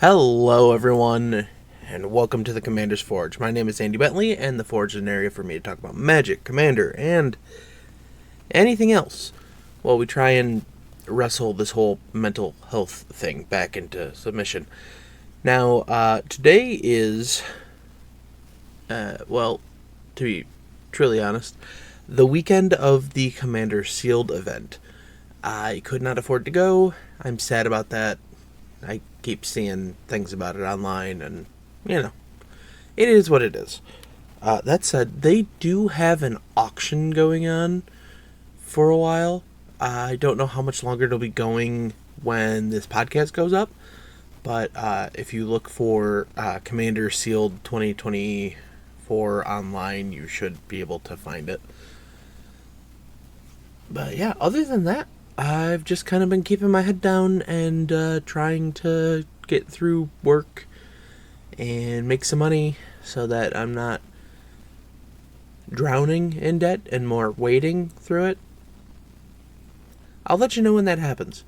Hello, everyone, and welcome to the Commander's Forge. My name is Andy Bentley, and the Forge is an area for me to talk about Magic, Commander, and anything else while we try and wrestle this whole mental health thing back into submission. Now, today is, to be truly honest, the weekend of the Commander Sealed event. I could not afford to go. I'm sad about that. I keep seeing things about it online, and, it is what it is. That said, they do have an auction going on for a while. I don't know how much longer it'll be going when this podcast goes up, but if you look for Commander Sealed 2024 online, you should be able to find it. But yeah, other than that, I've just kind of been keeping my head down and trying to get through work and make some money so that I'm not drowning in debt and more wading through it. I'll let you know when that happens.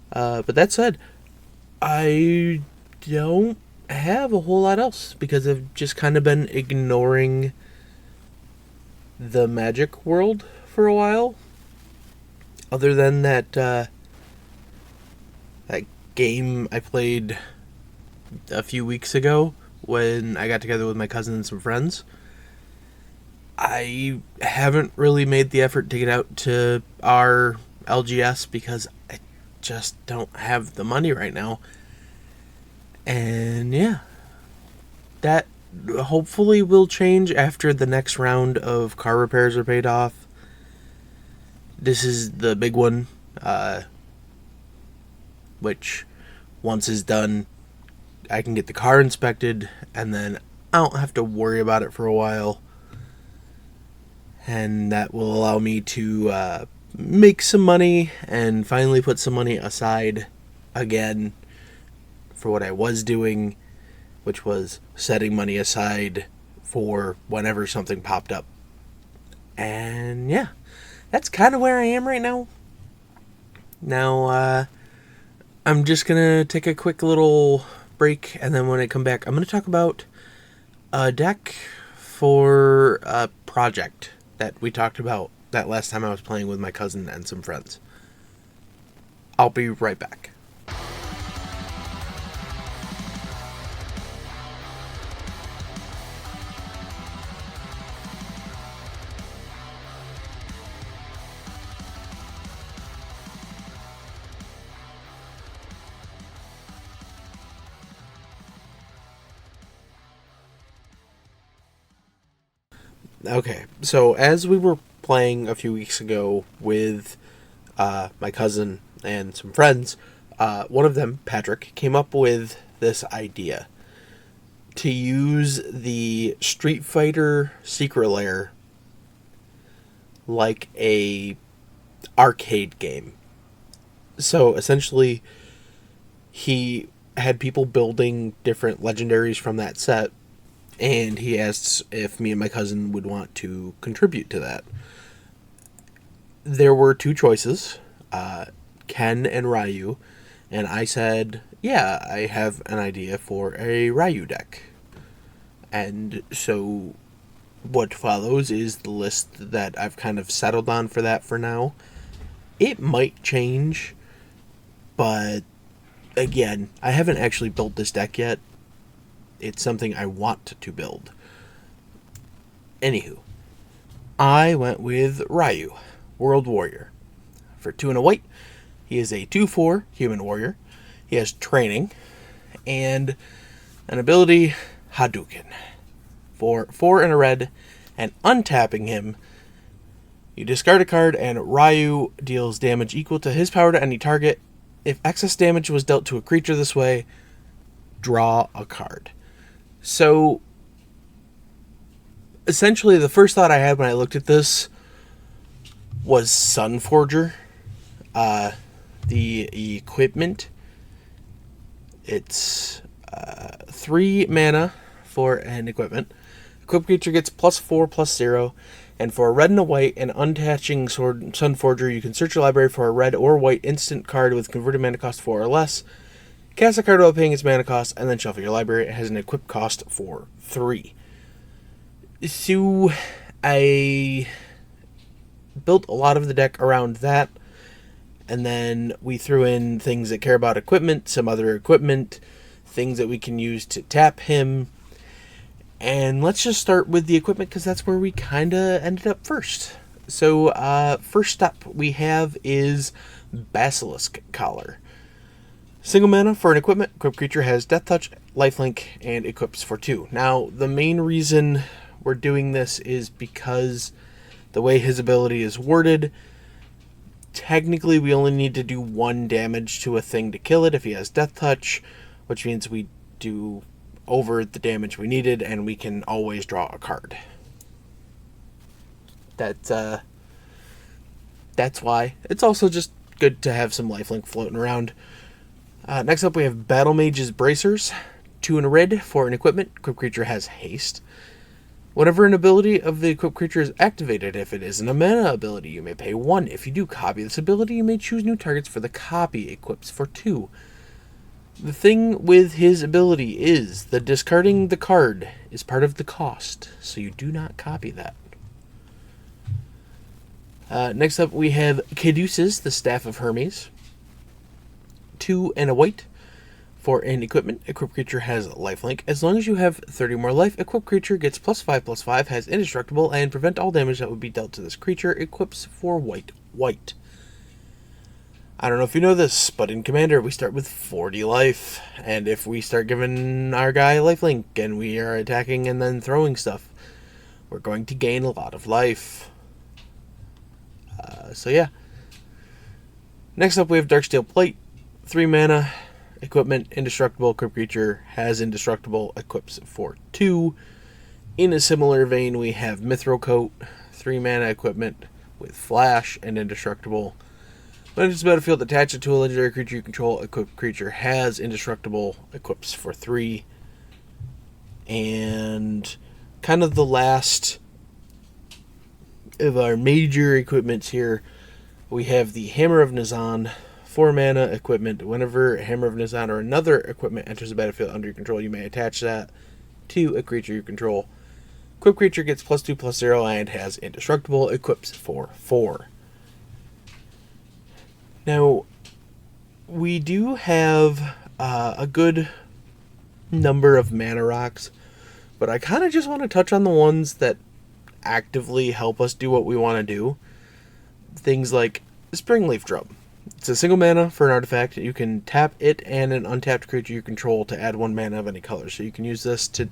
But that said, I don't have a whole lot else because I've just kind of been ignoring the Magic world for a while. Other than that game I played a few weeks ago when I got together with my cousin and some friends, I haven't really made the effort to get out to our LGS because I just don't have the money right now. And yeah, that hopefully will change after the next round of car repairs are paid off. This is the big one, which once is done, I can get the car inspected, and then I don't have to worry about it for a while. And that will allow me to make some money and finally put some money aside again for what I was doing, which was setting money aside for whenever something popped up. And yeah. That's kind of where I am right now. Now, I'm just going to take a quick little break, and then when I come back, I'm going to talk about a deck for a project that we talked about that last time I was playing with my cousin and some friends. I'll be right back. Okay, so as we were playing a few weeks ago with my cousin and some friends, one of them, Patrick, came up with this idea to use the Street Fighter Secret Lair like a arcade game. So essentially, he had people building different legendaries from that set, and he asked if me and my cousin would want to contribute to that. There were two choices, Ken and Ryu, and I said, yeah, I have an idea for a Ryu deck. And so what follows is the list that I've kind of settled on for that for now. It might change, but again, I haven't actually built this deck yet. It's something I want to build. Anywho, I went with Ryu, World Warrior. For 2 and a white, he is a 2/4 human warrior. He has training and an ability, Hadoken. For 4 and a red, and untapping him, you discard a card and Ryu deals damage equal to his power to any target. If excess damage was dealt to a creature this way, draw a card. So, essentially, the first thought I had when I looked at this was Sunforger. The equipment, it's 3 mana for an equipment. Equipped creature gets +4/+0, and for a red and a white, an untouching Sunforger, you can search your library for a red or white instant card with converted mana cost 4 or less. Cast a card while paying its mana cost, and then shuffle your library. It has an equip cost for 3. So I built a lot of the deck around that, and then we threw in things that care about equipment, some other equipment, things that we can use to tap him. And let's just start with the equipment, because that's where we kind of ended up first. So first up we have is Basilisk Collar. Single mana for an equipment. Equipped creature has Death Touch, Lifelink, and equips for 2. Now, the main reason we're doing this is because the way his ability is worded, technically we only need to do 1 damage to a thing to kill it if he has Death Touch, which means we do over the damage we needed, and we can always draw a card. That's why. It's also just good to have some lifelink floating around. Next up we have Battle Mage's Bracers. 2 in a red for an equipment. Equipped creature has haste. Whenever an ability of the equipped creature is activated, if it isn't a mana ability, you may pay 1. If you do copy this ability, you may choose new targets for the copy. Equips for 2. The thing with his ability is that discarding the card is part of the cost, so you do not copy that. Next up we have Caduceus, the Staff of Hermes. 2 and a white for an equipment. Equipped creature has lifelink. As long as you have 30 more life, equipped creature gets +5/+5, has indestructible, and prevent all damage that would be dealt to this creature. Equips for white. I don't know if you know this, but in Commander we start with 40 life, and if we start giving our guy lifelink and we are attacking and then throwing stuff, we're going to gain a lot of life. So yeah. Next up we have Darksteel Plate. 3 mana, equipment, indestructible. Equipped creature has indestructible, equips for 2. In a similar vein we have Mithril Coat. 3 mana equipment with flash and indestructible. When it's battlefield, attach it to a legendary creature you control. Equipped creature has indestructible, equips for 3. And kind of the last of our major equipments here, we have the Hammer of Nazan. 4 mana equipment. Whenever Hammer of Nazan or another equipment enters the battlefield under your control, you may attach that to a creature you control. Equipped creature gets +2/+0 and has indestructible, equips for 4. Now, we do have a good number of mana rocks, but I kind of just want to touch on the ones that actively help us do what we want to do. Things like Springleaf Drum. It's a single mana for an artifact. You can tap it and an untapped creature you control to add 1 mana of any color, so you can use this to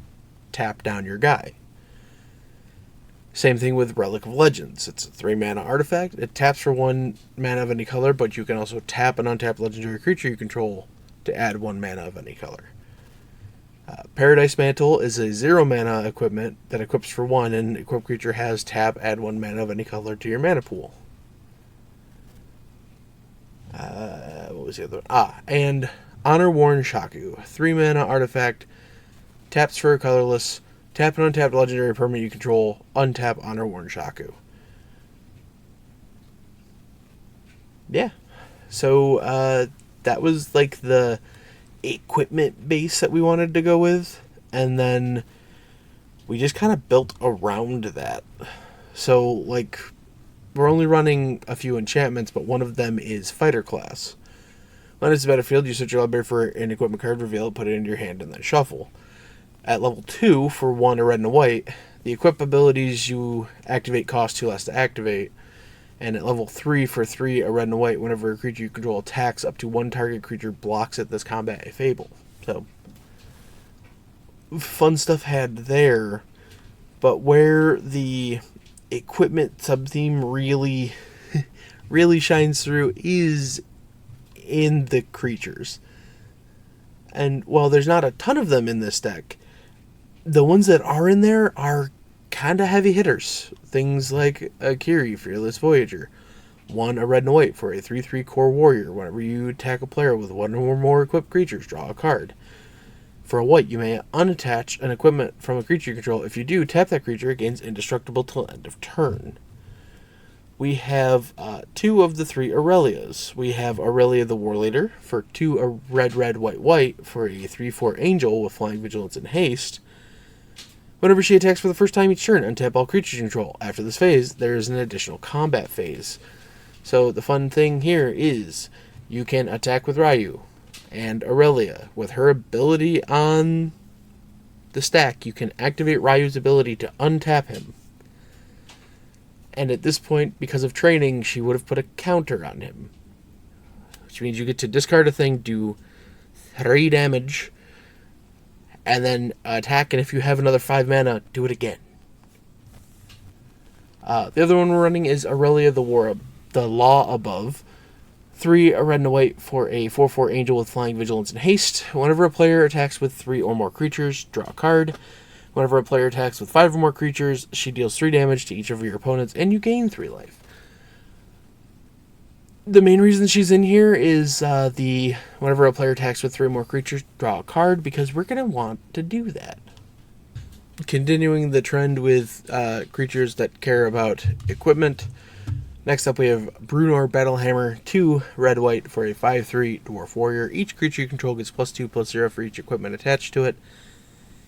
tap down your guy. Same thing with Relic of Legends. It's a 3 mana artifact. It taps for 1 mana of any color, but you can also tap an untapped legendary creature you control to add 1 mana of any color. Paradise Mantle is a 0 mana equipment that equips for 1, and equipped creature has tap, add 1 mana of any color to your mana pool. What was the other one? And Honor Worn Shaku. 3 mana artifact, taps for a colorless, tap an untapped legendary permanent you control, untap Honor Worn Shaku. Yeah. So, that was like the equipment base that we wanted to go with, and then we just kind of built around that. So, like, we're only running a few enchantments, but one of them is Fighter Class. When it's the battlefield, you search your library for an equipment card, reveal it, put it into your hand, and then shuffle. At level 2, for 1 a red and a white, the equip abilities you activate cost 2 less to activate. And at level 3, for 3 a red and a white, whenever a creature you control attacks, up to 1 target creature blocks it this combat if able. So, fun stuff had there. But where the equipment sub-theme really shines through is in the creatures. And while there's not a ton of them in this deck, the ones that are in there are kind of heavy hitters. Things like Akiri, Fearless Voyager. 1 a red and a white for a 3/3 core warrior. Whenever you attack a player with 1 or more equipped creatures, draw a card. For a white, you may unattach an equipment from a creature you control. If you do, tap that creature, it gains indestructible till end of turn. we have 2 of the 3 Aurelias. We have Aurelia the War Leader for 2 a red, red, white, white for a 3/4 Angel with Flying, Vigilance, and Haste. Whenever she attacks for the first time each turn, untap all creatures you control. After this phase, there is an additional combat phase. So the fun thing here is you can attack with Ryu and Aurelia. With her ability on the stack, you can activate Ryu's ability to untap him. And at this point, because of training, she would have put a counter on him. Which means you get to discard a thing, do 3 damage, and then attack, and if you have another 5 mana, do it again. The other one we're running is Aurelia the Law Above. 3 a red and a white for a 4/4 Angel with Flying, Vigilance, and Haste. Whenever a player attacks with 3 or more creatures, draw a card. Whenever a player attacks with 5 or more creatures, she deals 3 damage to each of your opponents, and you gain 3 life. The main reason she's in here is whenever a player attacks with 3 or more creatures, draw a card, because we're going to want to do that. Continuing the trend with creatures that care about equipment, next up we have Brunor Battlehammer, 2 red-white for a 5/3 Dwarf Warrior. Each creature you control gets +2/+0 for each equipment attached to it.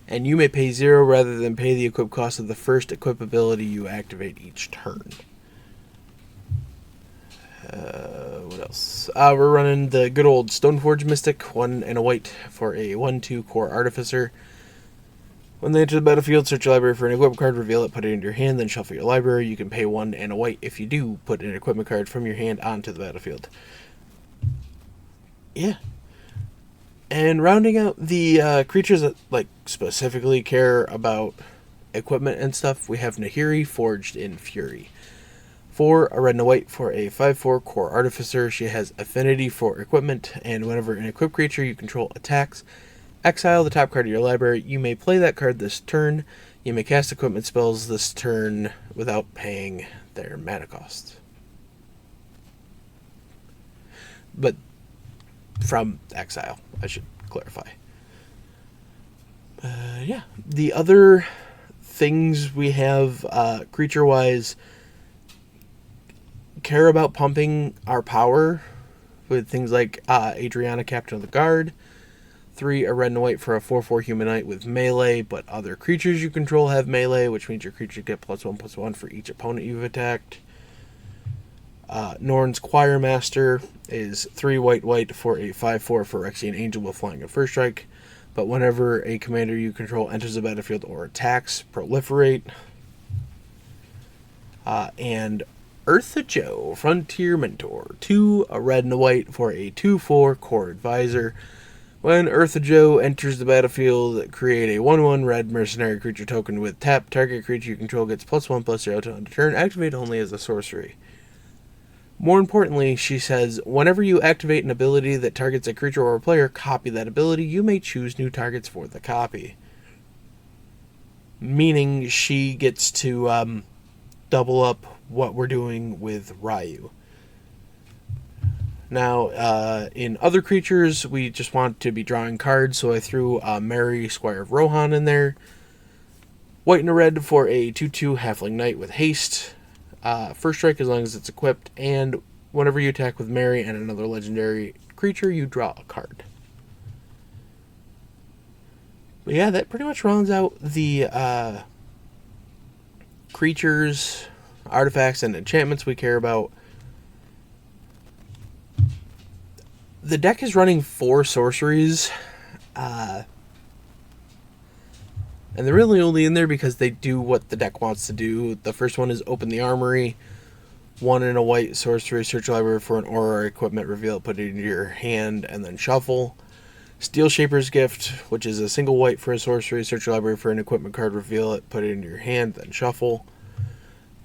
And you may pay 0 rather than pay the equip cost of the first equip ability you activate each turn. What else? We're running the good old Stoneforge Mystic, 1 and a white for a 1/2 Core Artificer. When they enter the battlefield, search your library for an equipment card, reveal it, put it into your hand, then shuffle your library. You can pay 1 and a white if you do put an equipment card from your hand onto the battlefield. Yeah. And rounding out the creatures that specifically care about equipment and stuff, we have Nahiri, Forged in Fury. 4 a red and a white for a 5/4 Core Artificer. She has affinity for equipment, and whenever an equipped creature you control attacks, exile the top card of your library. You may play that card this turn. You may cast equipment spells this turn without paying their mana cost. But from exile, I should clarify. Yeah. The other things we have creature-wise care about pumping our power with things like Adriana, Captain of the Guard. 3 a red and a white for a 4/4 Humanite with melee, but other creatures you control have melee, which means your creatures get +1/+1 for each opponent you've attacked. Norn's Choirmaster is 3 white for a 5/4 Phyrexian Angel with Flying and First Strike, but whenever a commander you control enters the battlefield or attacks, proliferate. And Eartha Joe, Frontier Mentor, 2 a red and a white for a 2/4 Core Advisor. When Eartha Joe enters the battlefield, create a 1/1 red mercenary creature token with tap. Target creature you control gets +1/+0 to end turn. Activate only as a sorcery. More importantly, she says, whenever you activate an ability that targets a creature or a player, copy that ability. You may choose new targets for the copy. Meaning she gets to double up what we're doing with Ryu. Now, in other creatures, we just want to be drawing cards, so I threw Mary, Squire of Rohan in there. White and a red for a 2/2 Halfling Knight with haste. First strike as long as it's equipped, and whenever you attack with Mary and another legendary creature, you draw a card. But yeah, that pretty much rounds out the creatures, artifacts, and enchantments we care about. The deck is running 4 sorceries, and they're really only in there because they do what the deck wants to do. The first one is Open the Armory. 1 and a white sorcery, search your library for an aura or equipment, reveal it, put it into your hand, and then shuffle. Steel Shaper's Gift, which is a single white for a sorcery, search your library for an equipment card, reveal it, put it into your hand, then shuffle.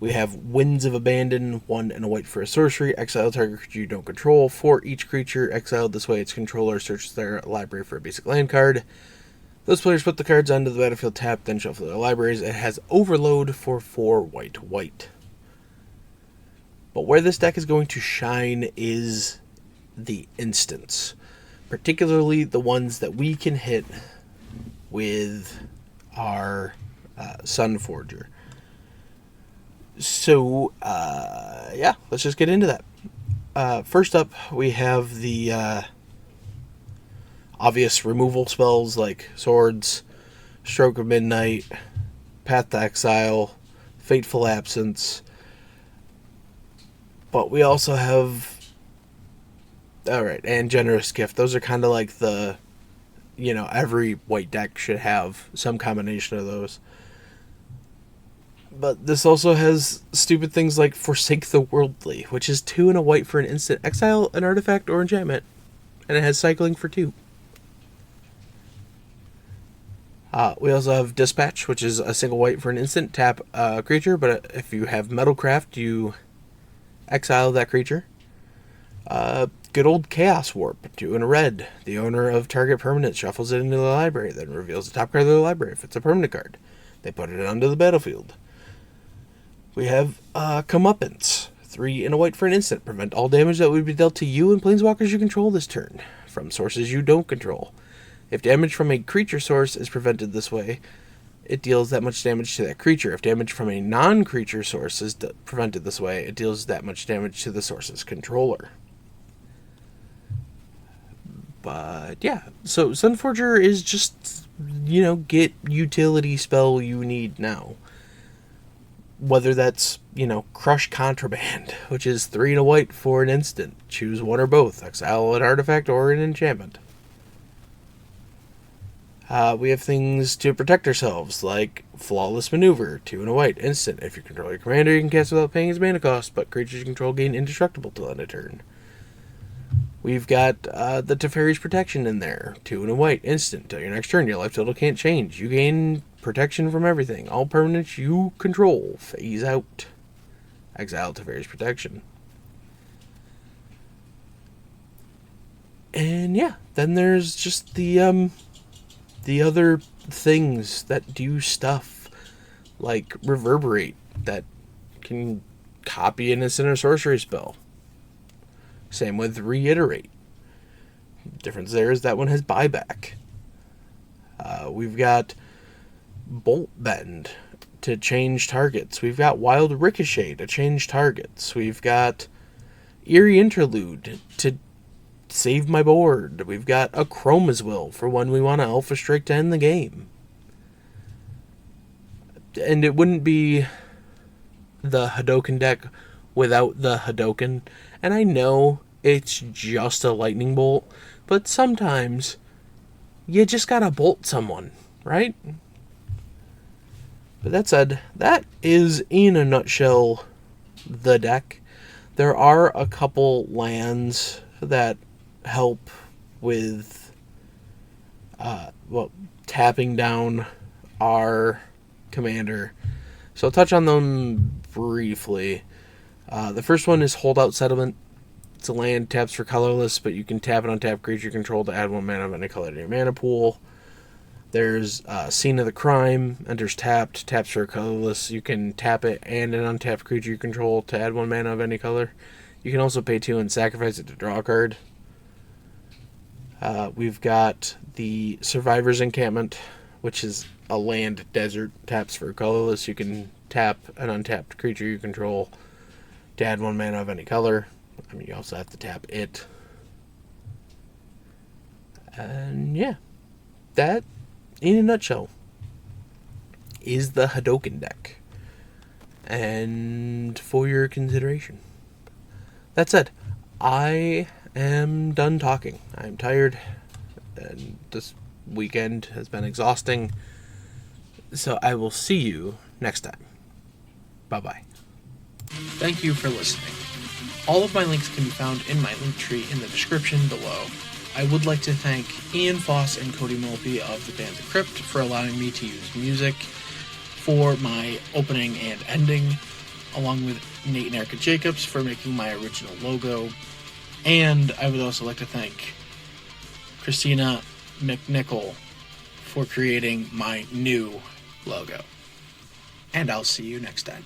We have Winds of Abandon, 1 and a white for a sorcery, exile target creature you don't control. For each creature exiled this way, its controller searches their library for a basic land card. Those players put the cards onto the battlefield tapped, then shuffle their libraries. It has Overload for 4 white. But where this deck is going to shine is the instants, particularly the ones that we can hit with our Sunforger. So, yeah, let's just get into that. First up, we have the obvious removal spells like Swords, Stroke of Midnight, Path to Exile, Fateful Absence. But we also have... Alright, and Generous Gift. Those are kind of like the... every white deck should have some combination of those. But this also has stupid things like Forsake the Worldly, which is 2 and a white for an instant. Exile an artifact or enchantment. And it has cycling for 2. We also have Dispatch, which is a single white for an instant. Tap a creature, but if you have Metalcraft, you exile that creature. Good old Chaos Warp, 2 and a red. The owner of target permanent shuffles it into the library, then reveals the top card of the library if it's a permanent card. They put it onto the battlefield. We have Comeuppance, 3 and a white for an instant. Prevent all damage that would be dealt to you and planeswalkers you control this turn, from sources you don't control. If damage from a creature source is prevented this way, it deals that much damage to that creature. If damage from a non-creature source is prevented this way, it deals that much damage to the source's controller. But yeah, so Sunforger is just, get utility spell you need now. Whether that's, Crush Contraband, which is 3 and a white for an instant. Choose one or both. Exile an artifact or an enchantment. We have things to protect ourselves, like Flawless Maneuver, 2 and a white, instant. If you control your commander, you can cast without paying his mana cost, but creatures you control gain indestructible till end of turn. We've got the Teferi's Protection in there, 2 and a white, instant. Till your next turn, your life total can't change. You gain protection from everything. All permanents you control phase out. Exile Teferi's Protection. And yeah, then there's just the other things that do stuff, like Reverberate, that can copy an instant or sorcery spell. Same with Reiterate. The difference there is that one has buyback. We've got Bolt Bend to change targets. We've got Wild Ricochet to change targets. We've got Eerie Interlude to save my board. We've got a Chroma's Will for when we want to Alpha Strike to end the game. And it wouldn't be the Hadoken deck without the Hadoken. And I know it's just a lightning bolt, but sometimes you just gotta bolt someone, right? But that said, that is in a nutshell the deck. There are a couple lands that help with tapping down our commander, so I'll touch on them briefly. The first one is Holdout Settlement. It's a land, taps for colorless, but you can tap it on tap creature control to add 1 mana of any color to your mana pool. There's Scene of the Crime, enters tapped, taps for colorless. You can tap it and an untapped creature you control to add 1 mana of any color. You can also pay 2 and sacrifice it to draw a card. We've got the Survivor's Encampment, which is a land desert, taps for colorless. You can tap an untapped creature you control to add 1 mana of any color. I mean, you also have to tap it. And yeah, that, in a nutshell, is the Hadoken deck. And for your consideration. That said, I am done talking. I'm tired, and this weekend has been exhausting. So I will see you next time. Bye-bye. Thank you for listening. All of my links can be found in my link tree in the description below. I would like to thank Ian Foss and Cody Mulpey of the band The Crypt for allowing me to use music for my opening and ending, along with Nate and Erica Jacobs for making my original logo. And I would also like to thank Christina McNichol for creating my new logo. And I'll see you next time.